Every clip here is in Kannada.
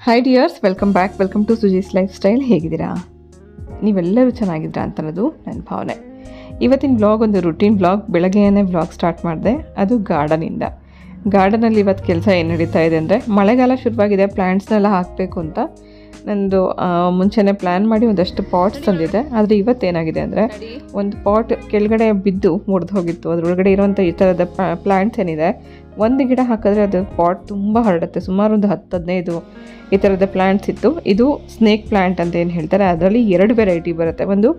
Hi dears, welcome to Suji's lifestyle. ಹೇಗಿದ್ದೀರಾ? ನೀವೆಲ್ಲರೂ ಚೆನ್ನಾಗಿದ್ದೀರಾ ಅಂತನ್ನೋದು ನನ್ನ ಭಾವನೆ. ಇವತ್ತಿನ ವ್ಲಾಗ್ ಒಂದು ರುಟೀನ್ ವ್ಲಾಗ್. ಬೆಳಗ್ಗೆಯೇ ವ್ಲಾಗ್ ಸ್ಟಾರ್ಟ್ ಮಾಡಿದೆ, ಅದು ಗಾರ್ಡನಲ್ಲಿ ಇವತ್ತು ಕೆಲಸ ಏನು ನಡೀತಾ ಇದೆ ಅಂದರೆ, ಮಳೆಗಾಲ ಶುರುವಾಗಿದೆ, ಪ್ಲ್ಯಾಂಟ್ಸ್ನೆಲ್ಲ ಹಾಕಬೇಕು ಅಂತ ನಂದು ಮುಂಚೆನೇ ಪ್ಲ್ಯಾನ್ ಮಾಡಿ ಒಂದಷ್ಟು ಪಾಟ್ಸ್ ತಂದಿದ್ದೆ. ಆದರೆ ಇವತ್ತೇನಾಗಿದೆ ಅಂದರೆ, ಒಂದು ಪಾಟ್ ಕೆಳಗಡೆ ಬಿದ್ದು ಮುರಿದು ಹೋಗಿತ್ತು. ಅದರೊಳಗಡೆ ಇರುವಂಥ ಈ ಥರದ ಪ್ಲ್ಯಾಂಟ್ಸ್ ಏನಿದೆ, ಒಂದು ಗಿಡ ಹಾಕಿದ್ರೆ ಅದು ಪಾಟ್ ತುಂಬ ಹರಡುತ್ತೆ. ಸುಮಾರು ಒಂದು 10-15 ಈ ಥರದ ಪ್ಲ್ಯಾಂಟ್ಸ್ ಇತ್ತು. ಇದು ಸ್ನೇಕ್ ಪ್ಲ್ಯಾಂಟ್ ಅಂತ ಏನು ಹೇಳ್ತಾರೆ. ಅದರಲ್ಲಿ 2 ವೆರೈಟಿ ಬರುತ್ತೆ. ಒಂದು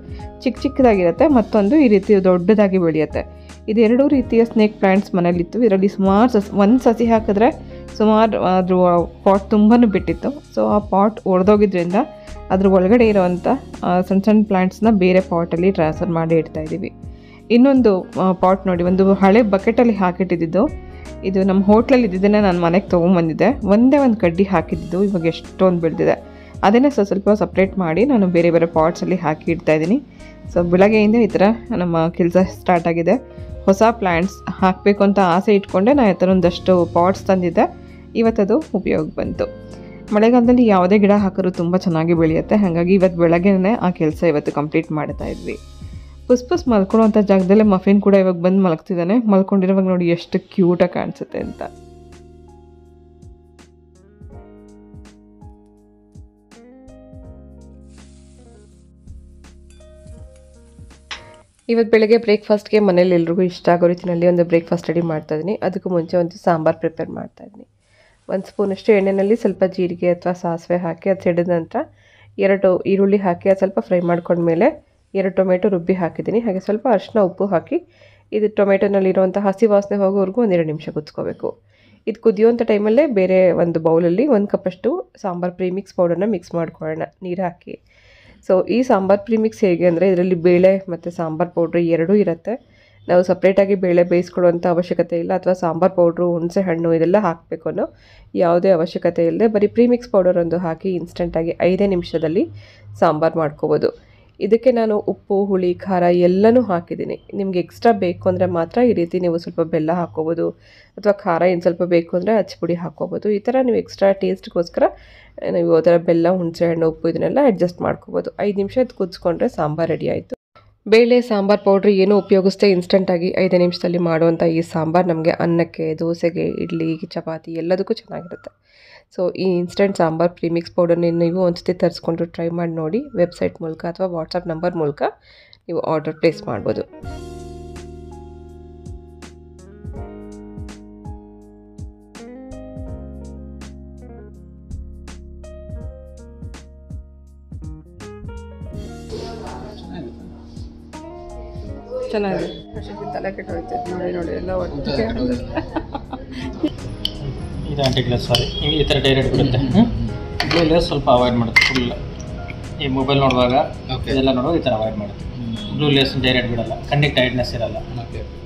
ಚಿಕ್ಕದಾಗಿರುತ್ತೆ, ಮತ್ತೊಂದು ಈ ರೀತಿ ದೊಡ್ಡದಾಗಿ ಬೆಳೆಯುತ್ತೆ. ಇದು 2 ರೀತಿಯ ಸ್ನೇಕ್ ಪ್ಲ್ಯಾಂಟ್ಸ್ ಮನೇಲಿತ್ತು. ಇದರಲ್ಲಿ ಸುಮಾರು ಒಂದು ಸಸಿ ಹಾಕಿದ್ರೆ ಸುಮಾರು ಅದ್ರ ಪಾಟ್ ತುಂಬಾ ಬಿಟ್ಟಿತ್ತು. ಸೊ ಆ ಪಾಟ್ ಒಡೆದೋಗಿದ್ರಿಂದ ಅದ್ರ ಒಳಗಡೆ ಇರೋವಂಥ ಸಣ್ಣ ಪ್ಲ್ಯಾಂಟ್ಸ್ನ ಬೇರೆ ಪಾಟಲ್ಲಿ ಟ್ರಾನ್ಸ್ಫರ್ ಮಾಡಿ ಇಡ್ತಾಯಿದ್ದೀವಿ. ಇನ್ನೊಂದು ಪಾಟ್ ನೋಡಿ, ಒಂದು ಹಳೆ ಬಕೆಟಲ್ಲಿ ಹಾಕಿಟ್ಟಿದ್ದು. ಇದು ನಮ್ಮ ಹೋಟ್ಲಲ್ಲಿ ಇದ್ದಿದ್ದನ್ನೇ ನಾನು ಮನೆಗೆ ತೊಗೊಂಬಂದಿದ್ದೆ. ಒಂದೇ ಒಂದು ಕಡ್ಡಿ ಹಾಕಿದ್ದು ಇವಾಗ ಎಷ್ಟೊಂದು ಬೆಳೆದಿದೆ. ಅದನ್ನೇ ಸ್ವಲ್ಪ ಸಪ್ರೇಟ್ ಮಾಡಿ ನಾನು ಬೇರೆ ಬೇರೆ ಪಾಟ್ಸಲ್ಲಿ ಹಾಕಿ ಇಡ್ತಾಯಿದ್ದೀನಿ. ಸೊ ಬೆಳಗ್ಗೆಯಿಂದ ಈ ಥರ ನಮ್ಮ ಕೆಲಸ ಸ್ಟಾರ್ಟ್ ಆಗಿದೆ. ಹೊಸ ಪ್ಲ್ಯಾಂಟ್ಸ್ ಹಾಕಬೇಕು ಅಂತ ಆಸೆ ಇಟ್ಕೊಂಡೆ ನಾನು ಈ ಥರ ಒಂದಷ್ಟು ಪಾಟ್ಸ್ ತಂದಿದ್ದೆ. ಇವತ್ತದು ಉಪಯೋಗ ಬಂತು. ಮಳೆಗಾಲದಲ್ಲಿ ಯಾವುದೇ ಗಿಡ ಹಾಕಿದ್ರು ತುಂಬ ಚೆನ್ನಾಗಿ ಬೆಳೆಯುತ್ತೆ. ಹಾಗಾಗಿ ಇವತ್ತು ಬೆಳಗ್ಗೆನೇ ಆ ಕೆಲಸ ಇವತ್ತು ಕಂಪ್ಲೀಟ್ ಮಾಡ್ತಾಯಿದ್ವಿ. ಪುಸ್ ಮಲ್ಕೊಳ್ಳೋವಂಥ ಜಾಗದಲ್ಲೇ ಮಫಿನ್ ಕೂಡ ಇವಾಗ ಬಂದು ಮಲಗ್ತಿದ್ದಾನೆ. ಮಲ್ಕೊಂಡಿರೋವಾಗ ನೋಡಿ ಎಷ್ಟು ಕ್ಯೂಟಾಗಿ ಕಾಣಿಸುತ್ತೆ ಅಂತ. ಇವತ್ತು ಬೆಳಗ್ಗೆ ಬ್ರೇಕ್ಫಾಸ್ಟ್ಗೆ ಮನೇಲಿ ಎಲ್ರಿಗೂ ಇಷ್ಟ ಆಗೋ ರೀತಿಯಲ್ಲಿ ಒಂದು ಬ್ರೇಕ್ಫಾಸ್ಟ್ ರೆಡಿ ಮಾಡ್ತಾಯಿದ್ದೀನಿ. ಅದಕ್ಕೂ ಮುಂಚೆ ಒಂದು ಸಾಂಬಾರು ಪ್ರಿಪೇರ್ ಮಾಡ್ತಾಯಿದ್ದೀನಿ. 1 ಸ್ಪೂನಷ್ಟು ಎಣ್ಣೆಯಲ್ಲಿ ಸ್ವಲ್ಪ ಜೀರಿಗೆ ಅಥವಾ ಸಾಸಿವೆ ಹಾಕಿ ಅದು ಸಿಡಿದ ನಂತರ 2 ಈರುಳ್ಳಿ ಹಾಕಿ ಅದು ಸ್ವಲ್ಪ ಫ್ರೈ ಮಾಡ್ಕೊಂಡ್ಮೇಲೆ 2 ಟೊಮೆಟೊ ರುಬ್ಬಿ ಹಾಕಿದ್ದೀನಿ. ಹಾಗೆ ಸ್ವಲ್ಪ ಅರಿಶಿನ ಉಪ್ಪು ಹಾಕಿ ಇದು ಟೊಮೆಟೊನಲ್ಲಿರುವಂಥ ಹಸಿ ವಾಸನೆ ಹೋಗೋವರೆಗೂ 1-2 ನಿಮಿಷ ಕುದಿಸ್ಕೋಬೇಕು. ಇದು ಕುದಿಯುವಂಥ ಟೈಮಲ್ಲೇ ಬೇರೆ ಒಂದು ಬೌಲಲ್ಲಿ 1 ಕಪ್ಪಷ್ಟು ಸಾಂಬಾರು ಪ್ರೀಮಿಕ್ಸ್ ಪೌಡರ್ನ ಮಿಕ್ಸ್ ಮಾಡ್ಕೊಳ್ಳೋಣ ನೀರು ಹಾಕಿ. ಸೊ ಈ ಸಾಂಬಾರು ಪ್ರೀಮಿಕ್ಸ್ ಹೇಗೆ ಅಂದರೆ, ಇದರಲ್ಲಿ ಬೇಳೆ ಮತ್ತು ಸಾಂಬಾರು ಪೌಡ್ರ್ 2 ಇರುತ್ತೆ. ನಾವು ಸಪ್ರೇಟಾಗಿ ಬೇಳೆ ಬೇಯಿಸ್ಕೊಳ್ಳುವಂಥ ಅವಶ್ಯಕತೆ ಇಲ್ಲ, ಅಥವಾ ಸಾಂಬಾರು ಪೌಡ್ರು, ಹುಣಸೆ ಹಣ್ಣು ಇದೆಲ್ಲ ಹಾಕಬೇಕು ಅನ್ನೋ ಯಾವುದೇ ಅವಶ್ಯಕತೆ ಇಲ್ಲದೆ ಬರೀ ಪ್ರೀಮಿಕ್ಸ್ ಪೌಡರ್ ಒಂದು ಹಾಕಿ ಇನ್ಸ್ಟೆಂಟಾಗಿ 5 ನಿಮಿಷದಲ್ಲಿ ಸಾಂಬಾರು ಮಾಡ್ಕೋಬೋದು. ಇದಕ್ಕೆ ನಾನು ಉಪ್ಪು, ಹುಳಿ, ಖಾರ ಎಲ್ಲನೂ ಹಾಕಿದ್ದೀನಿ. ನಿಮಗೆ ಎಕ್ಸ್ಟ್ರಾ ಬೇಕು ಅಂದರೆ ಮಾತ್ರ ಈ ರೀತಿ ನೀವು ಸ್ವಲ್ಪ ಬೆಲ್ಲ ಹಾಕ್ಕೋಬೋದು, ಅಥವಾ ಖಾರ ಇನ್ನು ಸ್ವಲ್ಪ ಬೇಕು ಅಂದರೆ ಅಚ್ಚಪುಡಿ ಹಾಕ್ಕೋಬೋದು. ಈ ಥರ ನೀವು ಎಕ್ಸ್ಟ್ರಾ ಟೇಸ್ಟ್ಗೋಸ್ಕರ ನೀವು ಅದರ ಬೆಲ್ಲ, ಹುಣಸೆ ಹಣ್ಣು, ಉಪ್ಪು ಇದನ್ನೆಲ್ಲ ಅಡ್ಜಸ್ಟ್ ಮಾಡ್ಕೋಬೋದು. 5 ನಿಮಿಷ ಕುದಿಸ್ಕೊಂಡ್ರೆ ಸಾಂಬಾರು ರೆಡಿ ಆಯಿತು. ಬೇಳೆ, ಸಾಂಬಾರು ಪೌಡ್ರ್ ಏನೂ ಉಪಯೋಗಿಸ್ದೆ ಇನ್ಸ್ಟೆಂಟಾಗಿ 5 ನಿಮಿಷದಲ್ಲಿ ಮಾಡುವಂಥ ಈ ಸಾಂಬಾರು ನಮಗೆ ಅನ್ನಕ್ಕೆ, ದೋಸೆಗೆ, ಇಡ್ಲಿ, ಚಪಾತಿ ಎಲ್ಲದಕ್ಕೂ ಚೆನ್ನಾಗಿರುತ್ತೆ. ಸೊ ಈ ಇನ್ಸ್ಟೆಂಟ್ ಸಾಂಬಾರು ಪ್ರೀಮಿಕ್ಸ್ ಪೌಡರ್ನ ನೀವು ಒಂದ್ಸತಿ ತರಿಸ್ಕೊಂಡು ಟ್ರೈ ಮಾಡಿ ನೋಡಿ. ವೆಬ್ಸೈಟ್ ಮೂಲಕ ಅಥವಾ ವಾಟ್ಸಪ್ ನಂಬರ್ ಮೂಲಕ ನೀವು ಆರ್ಡರ್ ಪ್ಲೇಸ್ ಮಾಡ್ಬೋದು. ಚೆನ್ನಾಗಿದೆ. ತಲೆ ಕೆಟ್ಟೋಯ್ತು ನೋಡಿ ಎಲ್ಲ ಒಟ್ಟಿಗೆ. ಇದು ಆಂಟಿ ಗ್ಲಾಸ್, ಸಾರಿ, ಈ ಥರ ಡೈರೆಕ್ಟ್ ಬಿಡುತ್ತೆ. ಬ್ಲೂ ಸ್ವಲ್ಪ ಅವಾಯ್ಡ್ ಮಾಡುತ್ತೆ. ಫುಲ್ ಈ ಮೊಬೈಲ್ ನೋಡುವಾಗ ಇದೆಲ್ಲ ನೋಡುವಾಗ ಈ ಥರ ಅವಾಯ್ಡ್ ಮಾಡುತ್ತೆ. ಬ್ಲೂ ಲೇಸ್ ಡೈರೆಕ್ಟ್ ಬಿಡಲ್ಲ, ಕಣ್ಣಿಗೆ ಟೈರ್ಡ್ನೆಸ್ ಇರಲ್ಲ.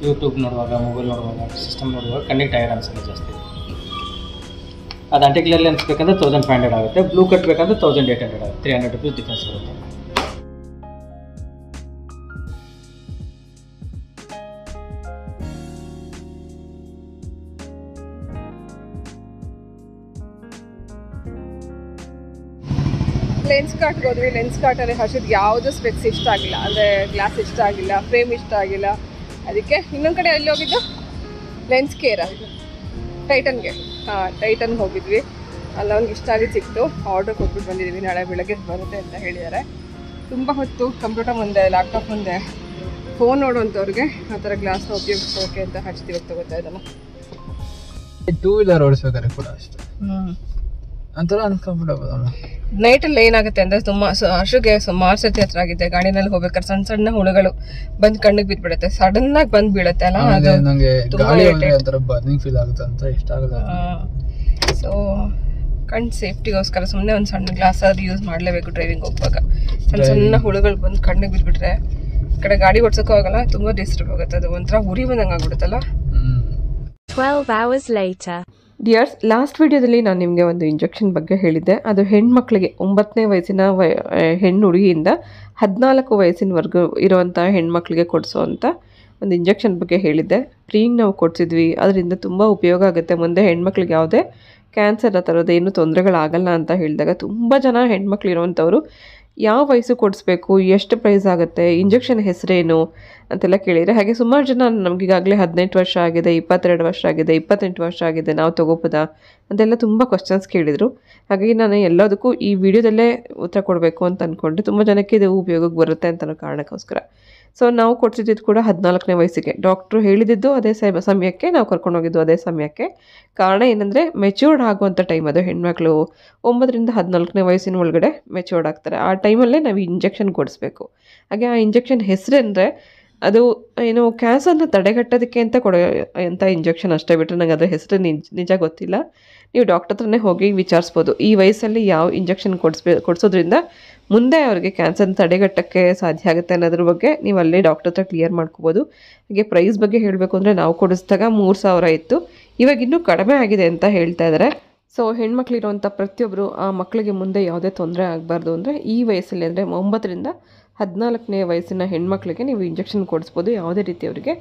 ಯೂಟ್ಯೂಬ್ ನೋಡುವಾಗ, ಮೊಬೈಲ್ ನೋಡುವಾಗ, ಸಿಸ್ಟಮ್ ನೋಡುವಾಗ ಕಣ್ಣಿಗೆ ಟೈರ್ಡ್ ಅನ್ಸೋದು ಜಾಸ್ತಿ. ಅದು ಆಂಟಿ ಗ್ಲಾಸ್ ಲೆನ್ಸ್ ಬೇಕಂದ್ರೆ 1500 ಆಗುತ್ತೆ. ಬ್ಲೂ ಕಟ್ ಬೇಕಂದ್ರೆ 1800 ಆಗುತ್ತೆ. 300 ರೂಪೀಸ್ ಡಿಫ್ರೆನ್ಸ್ ಬರುತ್ತೆ. ಲೆನ್ಸ್ ಕಾರ್ಟ್ಗೆ ಹೋದ್ವಿ. ಲೆನ್ಸ್ ಕಾರ್ಟಲ್ಲಿ ಹರ್ಷಿದ್ ಯಾವುದು ಸ್ಪೆಕ್ಸ್ ಇಷ್ಟ ಆಗಿಲ್ಲ, ಅಂದರೆ ಗ್ಲಾಸ್ ಇಷ್ಟ ಆಗಿಲ್ಲ, ಫ್ರೇಮ್ ಇಷ್ಟ ಆಗಿಲ್ಲ. ಅದಕ್ಕೆ ಇನ್ನೊಂದು ಕಡೆ ಎಲ್ಲಿ ಹೋಗಿದ್ದು, ಲೆನ್ಸ್ ಕೇರ ಟೈಟನ್ಗೆ. ಟೈಟನ್ಗೆ ಹೋಗಿದ್ವಿ. ಅಲ್ಲೊಂದು ಇಷ್ಟ ಆಗಿ ಸಿಕ್ತು. ಆರ್ಡರ್ ಕೊಟ್ಬಿಟ್ಟು ಬಂದಿದ್ದೀವಿ. ನಾಳೆ ಬೆಳಗ್ಗೆ ಬರುತ್ತೆ ಅಂತ ಹೇಳಿದ್ದಾರೆ. ತುಂಬ ಹೊತ್ತು ಕಂಪ್ಯೂಟರ್ ಮುಂದೆ, ಲ್ಯಾಪ್ಟಾಪ್ ಮುಂದೆ ಫೋನ್ ನೋಡುವಂಥವ್ರಿಗೆ ಆ ಥರ ಗ್ಲಾಸ್ನ ಉಪಯೋಗಿಸೋಕೆ ಅಂತ ಹರ್ಷಿದ್ ಇವಾಗ ತಗೋತಾ ಇದ್ದಾನೆ. 2 ವೀಲರ್ ಓಡಿಸ್ಬೇಕಾದ್ರೆ ಕೂಡ ಅಷ್ಟೇ ಒಂಥರ ಅನ್ಕಂಫರ್ಟಬಲ್. ನೈಟಲ್ಲಿ ಏನಾಗುತ್ತೆ ಅಂದರೆ, ಹರ್ಷಿಗೆ ಸುಮಾರು ಸರ್ತಿ ಹತ್ರ ಆಗಿದೆ. ಗಾಡಿನಲ್ಲಿ ಹೋಗ್ಬೇಕಾದ್ರೆ ಸಣ್ಣ ಹುಳುಗಳು ಬಂದು ಕಣ್ಣಿಗೆ ಬಿದ್ಬಿಡುತ್ತೆ. ಸಡನ್ನಾಗಿ ಬಂದು ಬೀಳುತ್ತೆ ಅಲ್ಲ, ಅದು ನಂಗೆ ಗಾಳಿ ಒಂಥರ ಬರ್ನಿಂಗ್ ಫೀಲ್ ಆಗುತ್ತೆ ಅಂತ ಇಷ್ಟ ಆಗಲ್ಲ. ಸೊ ಕಣ್ ಸೇಫ್ಟಿಗೋಸ್ಕರ ಸುಮ್ಮನೆ ಒಂದು ಸಣ್ಣ ಗ್ಲಾಸ್ ಆದ್ರೂ ಯೂಸ್ ಮಾಡಲೇಬೇಕು ಡ್ರೈವಿಂಗ್ ಹೋಗುವಾಗ. ಸಣ್ಣ ಹುಳುಗಳು ಬಂದು ಕಣ್ಣಿಗೆ ಬಿದ್ಬಿಟ್ರೆ ಈ ಕಡೆ ಗಾಡಿ ಓಡಿಸೋಕ್ಕೂ ಆಗಲ್ಲ, ತುಂಬ ಡಿಸ್ಟರ್ಬ್ ಆಗುತ್ತೆ. ಅದು ಒಂಥರ ಉರಿ ಬಂದಂಗೆ ಆಗ್ಬಿಡುತ್ತಲ್ಲ. 12 hours later. ಡಿಯರ್ಸ್, ಲಾಸ್ಟ್ ವಿಡಿಯೋದಲ್ಲಿ ನಾನು ನಿಮಗೆ ಒಂದು ಇಂಜೆಕ್ಷನ್ ಬಗ್ಗೆ ಹೇಳಿದ್ದೆ. ಅದು ಹೆಣ್ಮಕ್ಳಿಗೆ 9ನೇ ವಯಸ್ಸಿನ ಹೆಣ್ಣು ಹುಡುಗಿಯಿಂದ 14 ವಯಸ್ಸಿನವರೆಗೂ ಇರುವಂಥ ಹೆಣ್ಮಕ್ಳಿಗೆ ಕೊಡಿಸೋವಂಥ ಒಂದು ಇಂಜೆಕ್ಷನ್ ಬಗ್ಗೆ ಹೇಳಿದ್ದೆ. ಫ್ರೀಗೆ ನಾವು ಕೊಡಿಸಿದ್ವಿ. ಅದರಿಂದ ತುಂಬ ಉಪಯೋಗ ಆಗುತ್ತೆ. ಮುಂದೆ ಹೆಣ್ಮಕ್ಳಿಗೆ ಯಾವುದೇ ಕ್ಯಾನ್ಸರ್ ಆ ಥರದ್ದು ಏನು ತೊಂದರೆಗಳಾಗಲ್ಲ ಅಂತ ಹೇಳಿದಾಗ ತುಂಬ ಜನ ಹೆಣ್ಮಕ್ಳು ಇರೋವಂಥವ್ರು ಯಾವ ವಯಸ್ಸು ಕೊಡಿಸ್ಬೇಕು, ಎಷ್ಟು ಪ್ರೈಸ್ ಆಗುತ್ತೆ, ಇಂಜೆಕ್ಷನ್ ಹೆಸರೇನು ಅಂತೆಲ್ಲ ಕೇಳಿದರೆ, ಹಾಗೆ ಸುಮಾರು ಜನ ನಮಗೀಗಾಗಲೇ 18 ವರ್ಷ ಆಗಿದೆ, 22 ವರ್ಷ ಆಗಿದೆ, 28 ವರ್ಷ ಆಗಿದೆ, ನಾವು ತೊಗೋಬೋದಾ ಅಂತೆಲ್ಲ ತುಂಬ ಕ್ವಶನ್ಸ್ ಕೇಳಿದರು. ಹಾಗಾಗಿ ನಾನು ಎಲ್ಲದಕ್ಕೂ ಈ ವಿಡಿಯೋದಲ್ಲೇ ಉತ್ತರ ಕೊಡಬೇಕು ಅಂತ ಅಂದ್ಕೊಂಡೆ. ತುಂಬ ಜನಕ್ಕೆ ಇದು ಉಪಯೋಗಕ್ಕೆ ಬರುತ್ತೆ ಅಂತ ಅನ್ನೋ ಕಾರಣಕ್ಕೋಸ್ಕರ. ಸೊ ನಾವು ಕೊಡ್ತಿದ್ದು ಕೂಡ 14ನೇ ವಯಸ್ಸಿಗೆ, ಡಾಕ್ಟ್ರು ಹೇಳಿದ್ದು ಅದೇ ಸಮಯಕ್ಕೆ ನಾವು ಕರ್ಕೊಂಡೋಗಿದ್ದು ಅದೇ ಸಮಯಕ್ಕೆ. ಕಾರಣ ಏನಂದರೆ ಮೆಚ್ಯೂರ್ಡ್ ಆಗುವಂಥ ಟೈಮ್ ಅದು. ಹೆಣ್ಮಕ್ಳು 9ರಿಂದ 14ನೇ ವಯಸ್ಸಿನ ಒಳಗಡೆ ಮೆಚ್ಯೂರ್ಡ್ ಆಗ್ತಾರೆ. ಆ ಟೈಮಲ್ಲೇ ನಾವು ಇಂಜೆಕ್ಷನ್ ಕೊಡಿಸ್ಬೇಕು. ಹಾಗೆ ಆ ಇಂಜೆಕ್ಷನ್ ಹೆಸರೆಂದರೆ ಅದು ಏನು ಕ್ಯಾನ್ಸರ್ನ ತಡೆಗಟ್ಟೋದಕ್ಕೆ ಅಂತ ಎಂಥ ಇಂಜೆಕ್ಷನ್ ಅಷ್ಟೇ, ಬಿಟ್ಟರೆ ನನಗೆ ಅದರ ಹೆಸರು ನಿಜ ಗೊತ್ತಿಲ್ಲ. ನೀವು ಡಾಕ್ಟರ್ ಹತ್ರನೇ ಹೋಗಿ ವಿಚಾರಿಸ್ಬೋದು ಈ ವಯಸ್ಸಲ್ಲಿ ಯಾವ ಇಂಜೆಕ್ಷನ್ ಕೊಡಿಸೋದ್ರಿಂದ ಮುಂದೆ ಅವ್ರಿಗೆ ಕ್ಯಾನ್ಸರ್ನ ತಡೆಗಟ್ಟಕ್ಕೆ ಸಾಧ್ಯ ಆಗುತ್ತೆ ಅನ್ನೋದ್ರ ಬಗ್ಗೆ ನೀವು ಅಲ್ಲೇ ಡಾಕ್ಟರ್ ಹತ್ರ ಕ್ಲಿಯರ್ ಮಾಡ್ಕೋಬೋದು. ಹಾಗೆ ಪ್ರೈಸ್ ಬಗ್ಗೆ ಹೇಳಬೇಕು ಅಂದರೆ ನಾವು ಕೊಡಿಸಿದಾಗ 3000 ಇತ್ತು, ಇವಾಗ ಇನ್ನೂ ಕಡಿಮೆ ಆಗಿದೆ ಅಂತ ಹೇಳ್ತಾ ಇದ್ದಾರೆ. ಸೊ ಹೆಣ್ಮಕ್ಳಿರುವಂಥ ಪ್ರತಿಯೊಬ್ಬರು ಆ ಮಕ್ಕಳಿಗೆ ಮುಂದೆ ಯಾವುದೇ ತೊಂದರೆ ಆಗಬಾರ್ದು ಅಂದರೆ ಈ ವಯಸ್ಸಲ್ಲಿ ಅಂದರೆ 9ರಿಂದ 14ನೇ ವಯಸ್ಸಿನ ಹೆಣ್ಮಕ್ಳಿಗೆ ನೀವು ಇಂಜೆಕ್ಷನ್ ಕೊಡಿಸ್ಬೋದು. ಯಾವುದೇ ರೀತಿ ಅವರಿಗೆ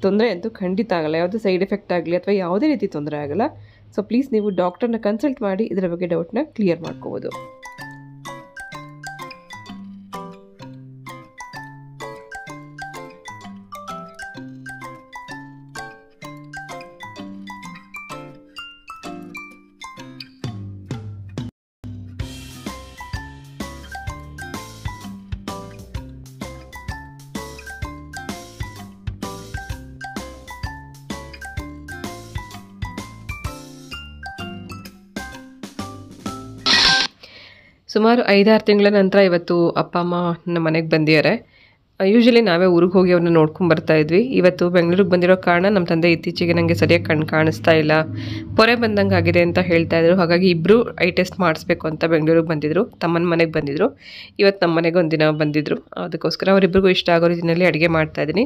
ತೊಂದರೆ ಅಂತೂ ಖಂಡಿತ ಆಗಲ್ಲ, ಯಾವುದೇ ಸೈಡ್ ಎಫೆಕ್ಟ್ ಆಗಲಿ ಅಥವಾ ಯಾವುದೇ ರೀತಿ ತೊಂದರೆ ಆಗಲ್ಲ. ಸೊ ಪ್ಲೀಸ್ ನೀವು ಡಾಕ್ಟರ್ನ ಕನ್ಸಲ್ಟ್ ಮಾಡಿ ಇದರ ಬಗ್ಗೆ ಡೌಟ್ನ ಕ್ಲಿಯರ್ ಮಾಡ್ಕೋಬೋದು. ಸುಮಾರು 5-6 ತಿಂಗಳ ನಂತರ ಇವತ್ತು ಅಪ್ಪ ಅಮ್ಮ ನಮ್ಮ ಮನೆಗೆ ಬಂದಿದ್ದಾರೆ. ಯೂಶ್ವಲಿ ನಾವೇ ಊರಿಗೆ ಹೋಗಿ ಅವ್ರನ್ನ ನೋಡ್ಕೊಂಡು ಬರ್ತಾ ಇದ್ವಿ. ಇವತ್ತು ಬೆಂಗಳೂರಿಗೆ ಬಂದಿರೋ ಕಾರಣ ನಮ್ಮ ತಂದೆ ಇತ್ತೀಚೆಗೆ ನನಗೆ ಸರಿಯಾಗಿ ಕಣ್ಣು ಕಾಣಿಸ್ತಾ ಇಲ್ಲ, ಪೊರೆ ಬಂದಂಗೆ ಆಗಿದೆ ಅಂತ ಹೇಳ್ತಾ ಇದ್ರು. ಹಾಗಾಗಿ ಇಬ್ಬರು ಐ ಟೆಸ್ಟ್ ಮಾಡಿಸ್ಬೇಕು ಅಂತ ಬೆಂಗಳೂರಿಗೆ ಬಂದಿದ್ದರು, ತಮ್ಮನ ಮನೆಗೆ ಬಂದಿದ್ದರು. ಇವತ್ತು ನಮ್ಮ ಮನೆಗೆ ಒಂದಿನ ಬಂದಿದ್ದರು. ಅದಕ್ಕೋಸ್ಕರ ಅವರಿಬ್ಬರಿಗೂ ಇಷ್ಟ ಆಗೋ ರೀತಿಯಲ್ಲಿ ಅಡುಗೆ ಮಾಡ್ತಾಯಿದ್ದೀನಿ.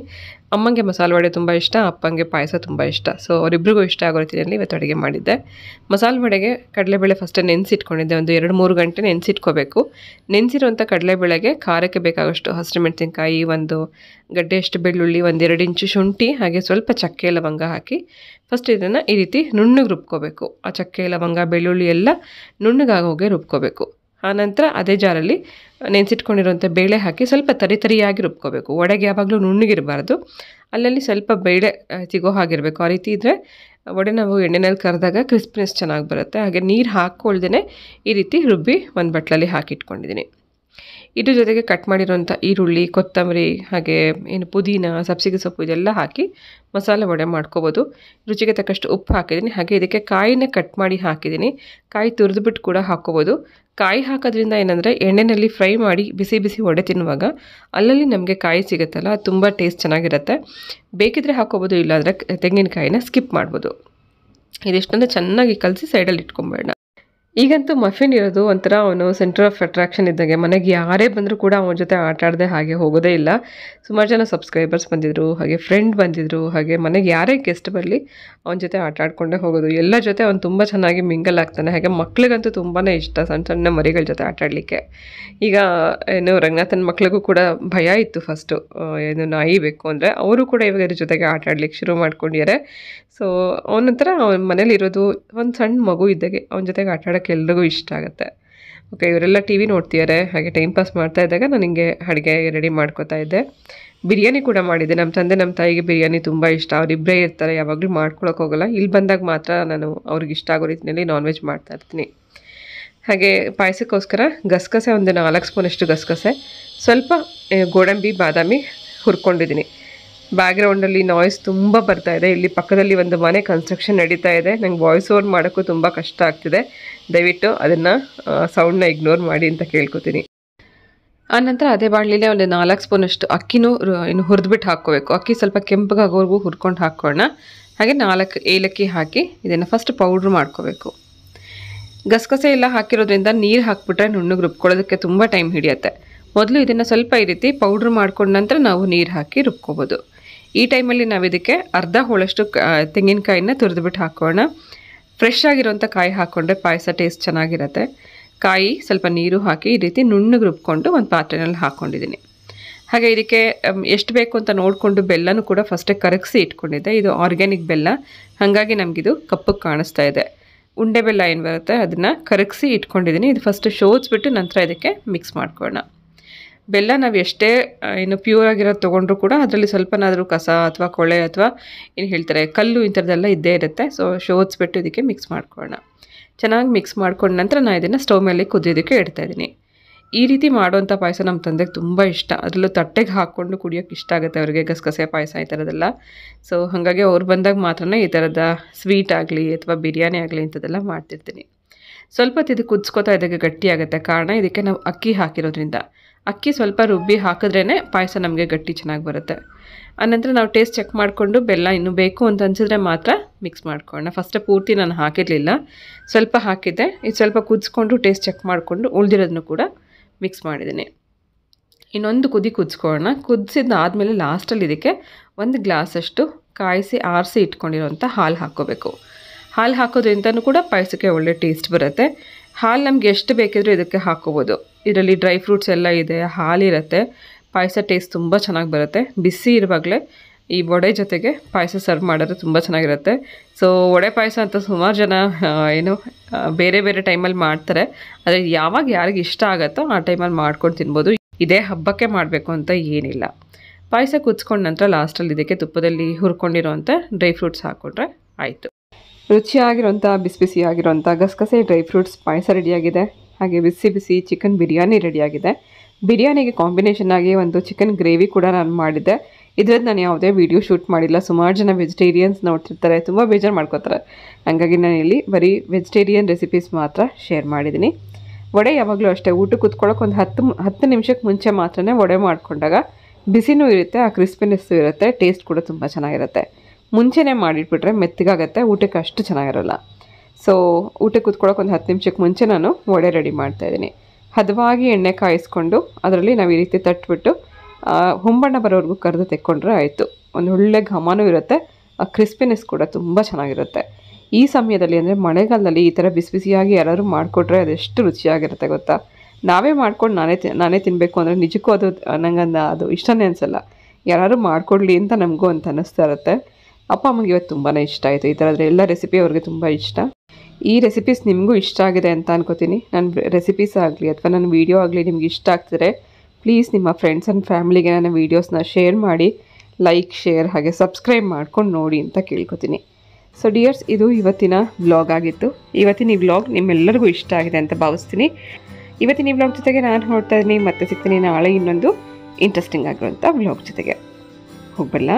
ಅಮ್ಮಂಗೆ ಮಸಾಲೆ ವಡೆ ತುಂಬ ಇಷ್ಟ, ಅಪ್ಪಂಗೆ ಪಾಯಸ ತುಂಬ ಇಷ್ಟ. ಸೊ ಅವರಿಬ್ಬರಿಗೂ ಇಷ್ಟ ಆಗೋ ರೀತಿಯಲ್ಲಿ ಇವತ್ತು ಅಡುಗೆ ಮಾಡಿದ್ದೆ. ಮಸಾಲೆ ವಡೆಗೆ ಕಡಲೆಬೇಳೆ ಫಸ್ಟೇ ನೆನೆಸಿಟ್ಕೊಂಡಿದ್ದೆ, ಒಂದು 2-3 ಗಂಟೆ ನೆನೆಸಿಟ್ಕೋಬೇಕು. ನೆನೆಸಿರುವಂಥ ಕಡಲೆಬೇಳೆಗೆ ಖಾರಕ್ಕೆ ಬೇಕಾಗೋಷ್ಟು ಹಸಿರುಮೆಣಸಿನ್ಕಾಯಿ, ಒಂದು ಗಡ್ಡೆಯಷ್ಟು ಬೆಳ್ಳುಳ್ಳಿ, 1-2 ಇಂಚು ಶುಂಠಿ, ಹಾಗೆ ಸ್ವಲ್ಪ ಚಕ್ಕೆ ಲವಂಗ ಹಾಕಿ ಫಸ್ಟ್ ಇದನ್ನು ಈ ರೀತಿ ನುಣ್ಣಗೆ ರುಬ್ಕೋಬೇಕು. ಆ ಚಕ್ಕೆ ಲವಂಗ ಬೆಳ್ಳುಳ್ಳಿ ಎಲ್ಲ ನುಣ್ಣಗಾಗೋಗೆ ರುಬ್ಕೋಬೇಕು. ಆನಂತರ ಅದೇ ಜಾರಲ್ಲಿ ನೆನೆಸಿಟ್ಕೊಂಡಿರುವಂಥ ಬೇಳೆ ಹಾಕಿ ಸ್ವಲ್ಪ ತರಿಯಾಗಿ ರುಬ್ಕೋಬೇಕು. ವಡೆಗೆ ಯಾವಾಗಲೂ ನುಣ್ಣಗಿರಬಾರ್ದು, ಅಲ್ಲಲ್ಲಿ ಸ್ವಲ್ಪ ಬೇಳೆ ಸಿಗೋ ಹಾಗಿರಬೇಕು. ಆ ರೀತಿ ಇದ್ದರೆ ವಡೆ ನಾವು ಎಣ್ಣೆನಲ್ಲಿ ಕರೆದಾಗ ಕ್ರಿಸ್ಪಿನೆಸ್ ಚೆನ್ನಾಗಿ ಬರುತ್ತೆ. ಹಾಗೆ ನೀರು ಹಾಕ್ಕೊಳ್ದೇ ಈ ರೀತಿ ರುಬ್ಬಿ ಒಂದು ಬಟ್ಲಲ್ಲಿ ಹಾಕಿಟ್ಕೊಂಡಿದ್ದೀನಿ. ಇದ್ರ ಜೊತೆಗೆ ಕಟ್ ಮಾಡಿರೋಂಥ ಈರುಳ್ಳಿ, ಕೊತ್ತಂಬರಿ, ಹಾಗೆ ಏನು ಪುದೀನ, ಸಬ್ಸಿಗೆ ಸೊಪ್ಪು ಇದೆಲ್ಲ ಹಾಕಿ ಮಸಾಲೆ ವಡೆ ಮಾಡ್ಕೋಬೋದು. ರುಚಿಗೆ ತಕ್ಕಷ್ಟು ಉಪ್ಪು ಹಾಕಿದ್ದೀನಿ. ಹಾಗೆ ಇದಕ್ಕೆ ಕಾಯಿನ ಕಟ್ ಮಾಡಿ ಹಾಕಿದ್ದೀನಿ. ಕಾಯಿ ತುರಿದ್ಬಿಟ್ಟು ಕೂಡ ಹಾಕ್ಕೋಬೋದು. ಕಾಯಿ ಹಾಕೋದ್ರಿಂದ ಏನಂದರೆ ಎಣ್ಣೆಯಲ್ಲಿ ಫ್ರೈ ಮಾಡಿ ಬಿಸಿ ಬಿಸಿ ವಡೆ ತಿನ್ನುವಾಗ ಅಲ್ಲಲ್ಲಿ ನಮಗೆ ಕಾಯಿ ಸಿಗುತ್ತಲ್ಲ, ಅದು ತುಂಬ ಟೇಸ್ಟ್ ಚೆನ್ನಾಗಿರುತ್ತೆ. ಬೇಕಿದ್ರೆ ಹಾಕ್ಕೋಬೋದು, ಇಲ್ಲಾಂದರೆ ತೆಂಗಿನಕಾಯಿನ ಸ್ಕಿಪ್ ಮಾಡ್ಬೋದು. ಇದಿಷ್ಟನ್ನು ಚೆನ್ನಾಗಿ ಕಲಸಿ ಸೈಡಲ್ಲಿ ಇಟ್ಕೊಂಬೇಡ. ಈಗಂತೂ ಮಫಿನ್ ಇರೋದು ಒಂಥರ ಅವನು ಸೆಂಟರ್ ಆಫ್ ಅಟ್ರಾಕ್ಷನ್ ಇದ್ದಾಗೆ. ಮನೆಗೆ ಯಾರೇ ಬಂದರೂ ಕೂಡ ಅವನ ಜೊತೆ ಆಟ ಆಡದೆ ಹಾಗೆ ಹೋಗೋದೇ ಇಲ್ಲ. ಸುಮಾರು ಜನ ಸಬ್ಸ್ಕ್ರೈಬರ್ಸ್ ಬಂದಿದ್ದರು, ಹಾಗೆ ಫ್ರೆಂಡ್ ಬಂದಿದ್ದರು, ಹಾಗೆ ಮನೆಗೆ ಯಾರೇ ಗೆಸ್ಟ್ ಬರಲಿ ಅವನ ಜೊತೆ ಆಟ ಆಡ್ಕೊಂಡೇ ಹೋಗೋದು. ಎಲ್ಲ ಜೊತೆ ಅವನು ತುಂಬ ಚೆನ್ನಾಗಿ ಮಿಂಗಲ್ ಆಗ್ತಾನೆ. ಹಾಗೆ ಮಕ್ಳಿಗಂತೂ ತುಂಬಾ ಇಷ್ಟ ಸಣ್ಣ ಸಣ್ಣ ಮರಿಗಳ ಜೊತೆ ಆಟ ಆಡಲಿಕ್ಕೆ. ಈಗ ಏನು ರಂಗನಾಥನ ಮಕ್ಳಿಗೂ ಕೂಡ ಭಯ ಇತ್ತು ಫಸ್ಟು, ಏನು ನಾಯಿ ಬೇಕು ಅಂದರೆ. ಅವರು ಕೂಡ ಇವಾಗ ಇದ್ರ ಜೊತೆಗೆ ಆಟ ಆಡ್ಲಿಕ್ಕೆ ಶುರು ಮಾಡ್ಕೊಂಡಿದ್ದಾರೆ. ಸೊ ಅವನಂತರ ಅವನ ಮನೇಲಿ ಇರೋದು ಒಂದು ಸಣ್ಣ ಮಗು ಇದ್ದಾಗೆ, ಅವನ ಜೊತೆಗೆ ಆಟ ಆಡೋಕ್ಕೆ ಎಲ್ರಿಗೂ ಇಷ್ಟ ಆಗುತ್ತೆ. ಓಕೆ, ಇವರೆಲ್ಲ ಟಿ ವಿ ನೋಡ್ತಿದ್ದಾರೆ. ಹಾಗೆ ಟೈಮ್ ಪಾಸ್ ಮಾಡ್ತಾ ಇದ್ದಾಗ ನಾನು ಹಿಂಗೆ ಅಡುಗೆ ರೆಡಿ ಮಾಡ್ಕೋತಾ ಇದ್ದೆ. ಬಿರಿಯಾನಿ ಕೂಡ ಮಾಡಿದ್ದೆ. ನಮ್ಮ ತಂದೆ ನಮ್ಮ ತಾಯಿಗೆ ಬಿರಿಯಾನಿ ತುಂಬ ಇಷ್ಟ. ಅವರಿಬ್ಬರೇ ಇರ್ತಾರೆ, ಯಾವಾಗಲೂ ಮಾಡ್ಕೊಳಕ್ಕೆ ಹೋಗೋಲ್ಲ. ಇಲ್ಲಿ ಬಂದಾಗ ಮಾತ್ರ ನಾನು ಅವ್ರಿಗೆ ಇಷ್ಟ ಆಗೋ ರೀತಿಯಲ್ಲಿ ನಾನ್ ವೆಜ್ ಮಾಡ್ತಾ ಇರ್ತೀನಿ. ಹಾಗೆ ಪಾಯಸಕ್ಕೋಸ್ಕರ ಗಸಗಸೆ ಒಂದು 4 ಸ್ಪೂನಷ್ಟು ಗಸಗಸೆ, ಸ್ವಲ್ಪ ಗೋಡಂಬಿ, ಬಾದಾಮಿ ಹುರ್ಕೊಂಡಿದ್ದೀನಿ. ಬ್ಯಾಕ್ಗ್ರೌಂಡಲ್ಲಿ ನಾಯ್ಸ್ ತುಂಬ ಬರ್ತಾ ಇದೆ. ಇಲ್ಲಿ ಪಕ್ಕದಲ್ಲಿ ಒಂದು ಮನೆ ಕನ್ಸ್ಟ್ರಕ್ಷನ್ ನಡೀತಾ ಇದೆ. ನಂಗೆ ವಾಯ್ಸ್ ಓವರ್ ಮಾಡೋಕ್ಕೂ ತುಂಬ ಕಷ್ಟ ಆಗ್ತಿದೆ. ದಯವಿಟ್ಟು ಅದನ್ನು ಸೌಂಡನ್ನ ಇಗ್ನೋರ್ ಮಾಡಿ ಅಂತ ಕೇಳ್ಕೊತೀನಿ. ಆನಂತರ ಅದೇ ಬಾಣಲಿಲೆ ಒಂದು 4 ಸ್ಪೂನಷ್ಟು ಅಕ್ಕಿನೂ ಇನ್ನು ಹುರಿದ್ಬಿಟ್ಟು ಹಾಕ್ಕೋಬೇಕು. ಅಕ್ಕಿ ಸ್ವಲ್ಪ ಕೆಂಪಗಾಗೋವರೆಗೂ ಹುರ್ಕೊಂಡು ಹಾಕ್ಕೊಳ್ಳೋಣ. ಹಾಗೆ 4 ಏಲಕ್ಕಿ ಹಾಕಿ ಇದನ್ನು ಫಸ್ಟ್ ಪೌಡ್ರ್ ಮಾಡ್ಕೋಬೇಕು. ಗಸಗಸೆ ಎಲ್ಲ ಹಾಕಿರೋದ್ರಿಂದ ನೀರು ಹಾಕ್ಬಿಟ್ರೆ ನುಣ್ಣಗೆ ರುಬ್ಕೊಳ್ಳೋದಕ್ಕೆ ತುಂಬ ಟೈಮ್ ಹಿಡಿಯುತ್ತೆ. ಮೊದಲು ಇದನ್ನು ಸ್ವಲ್ಪ ಈ ರೀತಿ ಪೌಡ್ರ್ ಮಾಡ್ಕೊಂಡ ನಂತರ ನಾವು ನೀರು ಹಾಕಿ ರುಬ್ಕೋಬೋದು. ಈ ಟೈಮಲ್ಲಿ ನಾವು ಇದಕ್ಕೆ ಅರ್ಧ ಹೋಳಷ್ಟು ತೆಂಗಿನಕಾಯಿನ ತುರಿದ್ಬಿಟ್ಟು ಹಾಕೋಣ. ಫ್ರೆಶ್ ಆಗಿರೋಂಥ ಕಾಯಿ ಹಾಕ್ಕೊಂಡ್ರೆ ಪಾಯಸ ಟೇಸ್ಟ್ ಚೆನ್ನಾಗಿರುತ್ತೆ. ಕಾಯಿ ಸ್ವಲ್ಪ ನೀರು ಹಾಕಿ ಈ ರೀತಿ ನುಣ್ಣಗೆ ರುಬ್ಕೊಂಡು ಒಂದು ಪಾತ್ರೆಯಲ್ಲಿ ಹಾಕ್ಕೊಂಡಿದ್ದೀನಿ. ಹಾಗೆ ಇದಕ್ಕೆ ಎಷ್ಟು ಬೇಕು ಅಂತ ನೋಡಿಕೊಂಡು ಬೆಲ್ಲನೂ ಕೂಡ ಫಸ್ಟೇ ಕರಗಿಸಿ ಇಟ್ಕೊಂಡಿದ್ದೆ. ಇದು ಆರ್ಗ್ಯಾನಿಕ್ ಬೆಲ್ಲ, ಹಾಗಾಗಿ ನಮಗಿದು ಕಪ್ಪಗೆ ಕಾಣಿಸ್ತಾ ಇದೆ. ಉಂಡೆ ಬೆಲ್ಲ ಏನು ಬರುತ್ತೆ ಅದನ್ನು ಕರಗಿಸಿ ಇಟ್ಕೊಂಡಿದ್ದೀನಿ. ಇದು ಫಸ್ಟ್ ಶೋಧಿಸ್ಬಿಟ್ಟು ನಂತರ ಇದಕ್ಕೆ ಮಿಕ್ಸ್ ಮಾಡ್ಕೊಳ್ಳೋಣ. ಬೆಲ್ಲ ನಾವು ಎಷ್ಟೇ ಏನು ಪ್ಯೂರ್ ಆಗಿರೋದು ತೊಗೊಂಡ್ರೂ ಕೂಡ ಅದರಲ್ಲಿ ಸ್ವಲ್ಪನಾದರೂ ಕಸ ಅಥವಾ ಕೊಳೆ ಅಥವಾ ಏನು ಹೇಳ್ತಾರೆ ಕಲ್ಲು ಇಂಥದ್ದೆಲ್ಲ ಇದ್ದೇ ಇರುತ್ತೆ. ಸೊ ಶೋಧಿಸ್ಬಿಟ್ಟು ಇದಕ್ಕೆ ಮಿಕ್ಸ್ ಮಾಡ್ಕೊಳ್ಳೋಣ. ಚೆನ್ನಾಗಿ ಮಿಕ್ಸ್ ಮಾಡ್ಕೊಂಡ ನಂತರ ನಾನು ಇದನ್ನು ಸ್ಟವ್ ಮೇಲೆ ಕುದಿಯೋದಕ್ಕೆ ಇಡ್ತಾಯಿದ್ದೀನಿ. ಈ ರೀತಿ ಮಾಡುವಂಥ ಪಾಯಸ ನಮ್ಮ ತಂದೆಗೆ ತುಂಬ ಇಷ್ಟ. ಅದರಲ್ಲೂ ತಟ್ಟೆಗೆ ಹಾಕ್ಕೊಂಡು ಕುಡಿಯೋಕ್ಕೆ ಇಷ್ಟ ಆಗುತ್ತೆ ಅವರಿಗೆ, ಗಸಗಸೆ ಪಾಯಸ ಈ ಥರದ್ದೆಲ್ಲ. ಸೊ ಹಾಗಾಗಿ ಅವ್ರು ಬಂದಾಗ ಮಾತ್ರ ಈ ಥರದ ಸ್ವೀಟ್ ಆಗಲಿ ಅಥವಾ ಬಿರಿಯಾನಿ ಆಗಲಿ ಇಂಥದ್ದೆಲ್ಲ ಮಾಡ್ತಿರ್ತೀನಿ. ಸ್ವಲ್ಪ ಹೊತ್ತು ಇದು ಕುದಿಸ್ಕೊತಾ ಇದಕ್ಕೆ ಗಟ್ಟಿ ಆಗುತ್ತೆ. ಕಾರಣ ಇದಕ್ಕೆ ನಾವು ಅಕ್ಕಿ ಹಾಕಿರೋದ್ರಿಂದ. ಅಕ್ಕಿ ಸ್ವಲ್ಪ ರುಬ್ಬಿ ಹಾಕಿದ್ರೇ ಪಾಯಸ ನಮಗೆ ಗಟ್ಟಿ ಚೆನ್ನಾಗಿ ಬರುತ್ತೆ. ಆನಂತರ ನಾವು ಟೇಸ್ಟ್ ಚೆಕ್ ಮಾಡಿಕೊಂಡು ಬೆಲ್ಲ ಇನ್ನೂ ಬೇಕು ಅಂತ ಅನಿಸಿದ್ರೆ ಮಾತ್ರ ಮಿಕ್ಸ್ ಮಾಡ್ಕೊಳ್ಳೋಣ. ಫಸ್ಟ್ ಪೂರ್ತಿ ನಾನು ಹಾಕಿರಲಿಲ್ಲ, ಸ್ವಲ್ಪ ಹಾಕಿದ್ದೆ. ಇದು ಸ್ವಲ್ಪ ಕುದಿಸ್ಕೊಂಡು ಟೇಸ್ಟ್ ಚೆಕ್ ಮಾಡಿಕೊಂಡು ಉಳಿದಿರೋದನ್ನು ಕೂಡ ಮಿಕ್ಸ್ ಮಾಡಿದ್ದೀನಿ. ಇನ್ನೊಂದು ಕುದಿಸ್ಕೊಳ್ಳೋಣ. ಕುದಿಸಿದ್ದಾದಮೇಲೆ ಲಾಸ್ಟಲ್ಲಿ ಇದಕ್ಕೆ 1 ಗ್ಲಾಸಷ್ಟು ಕಾಯಿಸಿ ಆರಿಸಿ ಇಟ್ಕೊಂಡಿರೋಂಥ ಹಾಲು ಹಾಕ್ಕೋಬೇಕು. ಹಾಲು ಹಾಕೋದ್ರಿಂದನೂ ಕೂಡ ಪಾಯಸಕ್ಕೆ ಒಳ್ಳೆ ಟೇಸ್ಟ್ ಬರುತ್ತೆ. ಹಾಲು ನಮಗೆ ಎಷ್ಟು ಬೇಕಿದ್ರೂ ಇದಕ್ಕೆ ಹಾಕ್ಕೋಬೋದು. ಇದರಲ್ಲಿ ಡ್ರೈ ಫ್ರೂಟ್ಸ್ ಎಲ್ಲ ಇದೆ, ಹಾಲಿರುತ್ತೆ, ಪಾಯಸ ಟೇಸ್ಟ್ ತುಂಬ ಚೆನ್ನಾಗಿ ಬರುತ್ತೆ. ಬಿಸಿ ಇರುವಾಗಲೇ ಈ ವಡೆ ಜೊತೆಗೆ ಪಾಯಸ ಸರ್ವ್ ಮಾಡಿದ್ರೆ ತುಂಬ ಚೆನ್ನಾಗಿರುತ್ತೆ. ಸೊ ವಡೆ ಪಾಯಸ ಅಂತ ಸುಮಾರು ಜನ ಬೇರೆ ಬೇರೆ ಟೈಮಲ್ಲಿ ಮಾಡ್ತಾರೆ. ಆದರೆ ಯಾವಾಗ ಯಾರಿಗೆ ಇಷ್ಟ ಆಗುತ್ತೋ ಆ ಟೈಮಲ್ಲಿ ಮಾಡ್ಕೊಂಡು ತಿನ್ಬೋದು. ಇದೇ ಹಬ್ಬಕ್ಕೆ ಮಾಡಬೇಕು ಅಂತ ಏನಿಲ್ಲ. ಪಾಯಸ ಕುದಿಸ್ಕೊಂಡ ನಂತರ ಲಾಸ್ಟಲ್ಲಿ ಇದಕ್ಕೆ ತುಪ್ಪದಲ್ಲಿ ಹುರ್ಕೊಂಡಿರೋಂಥ ಡ್ರೈ ಫ್ರೂಟ್ಸ್ ಹಾಕ್ಕೊಂಡ್ರೆ ಆಯಿತು. ರುಚಿಯಾಗಿರೋಂಥ ಬಿಸಿ ಬಿಸಿಯಾಗಿರೋಂಥ ಗಸಗಸೆ ಡ್ರೈ ಫ್ರೂಟ್ಸ್ ಪಾಯಸ ರೆಡಿಯಾಗಿದೆ. ಹಾಗೆ ಬಿಸಿ ಬಿಸಿ ಚಿಕನ್ ಬಿರಿಯಾನಿ ರೆಡಿಯಾಗಿದೆ. ಬಿರಿಯಾನಿಗೆ ಕಾಂಬಿನೇಷನ್ ಆಗಿ ಒಂದು ಚಿಕನ್ ಗ್ರೇವಿ ಕೂಡ ನಾನು ಮಾಡಿದ್ದೆ. ಇದ್ರದ್ದು ನಾನು ಯಾವುದೇ ವೀಡಿಯೋ ಶೂಟ್ ಮಾಡಿಲ್ಲ. ಸುಮಾರು ಜನ ವೆಜಿಟೇರಿಯನ್ಸ್ ನೋಡ್ತಿರ್ತಾರೆ, ತುಂಬ ಬೇಜಾರು ಮಾಡ್ಕೋತಾರೆ. ಹಾಗಾಗಿ ನಾನು ಇಲ್ಲಿ ಬರೀ ವೆಜಿಟೇರಿಯನ್ ರೆಸಿಪೀಸ್ ಮಾತ್ರ ಶೇರ್ ಮಾಡಿದ್ದೀನಿ. ವಡೆ ಯಾವಾಗಲೂ ಅಷ್ಟೇ, ಊಟಕ್ಕೆ ಕುತ್ಕೊಳ್ಳೋಕೆ ಒಂದು 10 ನಿಮಿಷಕ್ಕೆ ಮುಂಚೆ ಮಾತ್ರನೇ ವಡೆ ಮಾಡಿಕೊಂಡಾಗ ಬಿಸಿನೂ ಇರುತ್ತೆ, ಆ ಕ್ರಿಸ್ಪಿನೆಸ್ಸು ಇರುತ್ತೆ, ಟೇಸ್ಟ್ ಕೂಡ ತುಂಬ ಚೆನ್ನಾಗಿರುತ್ತೆ. ಮುಂಚೆನೇ ಮಾಡಿಟ್ಬಿಟ್ರೆ ಮೆತ್ತಗಾಗತ್ತೆ, ಊಟಕ್ಕೆ ಅಷ್ಟು ಚೆನ್ನಾಗಿರೋಲ್ಲ. ಸೊ ಊಟಕ್ಕೆ ಕುತ್ಕೊಳ್ಳೋಕೆ ಒಂದು 10 ನಿಮಿಷಕ್ಕೆ ಮುಂಚೆ ನಾನು ವಡೆ ರೆಡಿ ಮಾಡ್ತಾಯಿದ್ದೀನಿ. ಹದವಾಗಿ ಎಣ್ಣೆ ಕಾಯಿಸ್ಕೊಂಡು ಅದರಲ್ಲಿ ನಾವು ಈ ರೀತಿ ತಟ್ಬಿಟ್ಟು ಹೊಂಬಣ್ಣ ಬರೋವರೆಗೂ ಕರೆದು ತೆಕ್ಕೊಂಡ್ರೆ ಆಯಿತು. ಒಂದು ಒಳ್ಳೆ ಘಮನೂ ಇರುತ್ತೆ, ಆ ಕ್ರಿಸ್ಪಿನೆಸ್ ಕೂಡ ತುಂಬ ಚೆನ್ನಾಗಿರುತ್ತೆ. ಈ ಸಮಯದಲ್ಲಿ ಅಂದರೆ ಮಳೆಗಾಲದಲ್ಲಿ ಈ ಥರ ಬಿಸಿ ಬಿಸಿಯಾಗಿ ಯಾರಾದರೂ ಮಾಡಿಕೊಟ್ರೆ ಅದೆಷ್ಟು ರುಚಿಯಾಗಿರುತ್ತೆ ಗೊತ್ತಾ. ನಾವೇ ಮಾಡ್ಕೊಂಡು ನಾನೇ ತಿನ್ನಬೇಕು ಅಂದರೆ ನಿಜಕ್ಕೂ ಅದು ಇಷ್ಟನೇ ಅನಿಸಲ್ಲ. ಯಾರು ಮಾಡಿಕೊಡ್ಲಿ ಅಂತ ನಮಗೂ ಅಂತ ಅನ್ನಿಸ್ತಾ ಇರುತ್ತೆ. ಅಪ್ಪ ಅಮ್ಮಗೆ ಇವತ್ತು ತುಂಬಾ ಇಷ್ಟ ಆಯಿತು. ಈ ಥರದ ಎಲ್ಲ ರೆಸಿಪಿ ಅವ್ರಿಗೆ ತುಂಬ ಇಷ್ಟ. ಈ ರೆಸಿಪೀಸ್ ನಿಮಗೂ ಇಷ್ಟ ಆಗಿದೆ ಅಂತ ಅನ್ಕೋತೀನಿ. ನನ್ನ ರೆಸಿಪೀಸ್ ಆಗಲಿ ಅಥವಾ ನನ್ನ ವೀಡಿಯೋ ಆಗಲಿ ನಿಮ್ಗೆ ಇಷ್ಟ ಆಗ್ತಿದ್ರೆ ಪ್ಲೀಸ್ ನಿಮ್ಮ ಫ್ರೆಂಡ್ಸ್ ಆ್ಯಂಡ್ ಫ್ಯಾಮಿಲಿಗೆ ನನ್ನ ವೀಡಿಯೋಸ್ನ ಶೇರ್ ಮಾಡಿ, ಲೈಕ್, ಶೇರ್ ಹಾಗೆ ಸಬ್ಸ್ಕ್ರೈಬ್ ಮಾಡ್ಕೊಂಡು ನೋಡಿ ಅಂತ ಕೇಳ್ಕೊತೀನಿ. ಸೊ ಡಿಯರ್ಸ್, ಇದು ಇವತ್ತಿನ ವ್ಲಾಗ್ ಆಗಿತ್ತು. ಇವತ್ತಿನ ಈ ವ್ಲಾಗ್ ನಿಮ್ಮೆಲ್ಲರಿಗೂ ಇಷ್ಟ ಆಗಿದೆ ಅಂತ ಭಾವಿಸ್ತೀನಿ. ಇವತ್ತಿನ ಈ ವ್ಲಾಗ್ ಜೊತೆಗೆ ನಾನು ಹೊರಡ್ತಾ ಇದ್ದೀನಿ. ಮತ್ತೆ ಸಿಗ್ತೀನಿ ನಾಳೆ ಇನ್ನೊಂದು ಇಂಟ್ರೆಸ್ಟಿಂಗ್ ಆಗಿರುವಂಥ ವ್ಲಾಗ್ ಜೊತೆಗೆ. ಹೋಗ್ಬಲ್ಲ.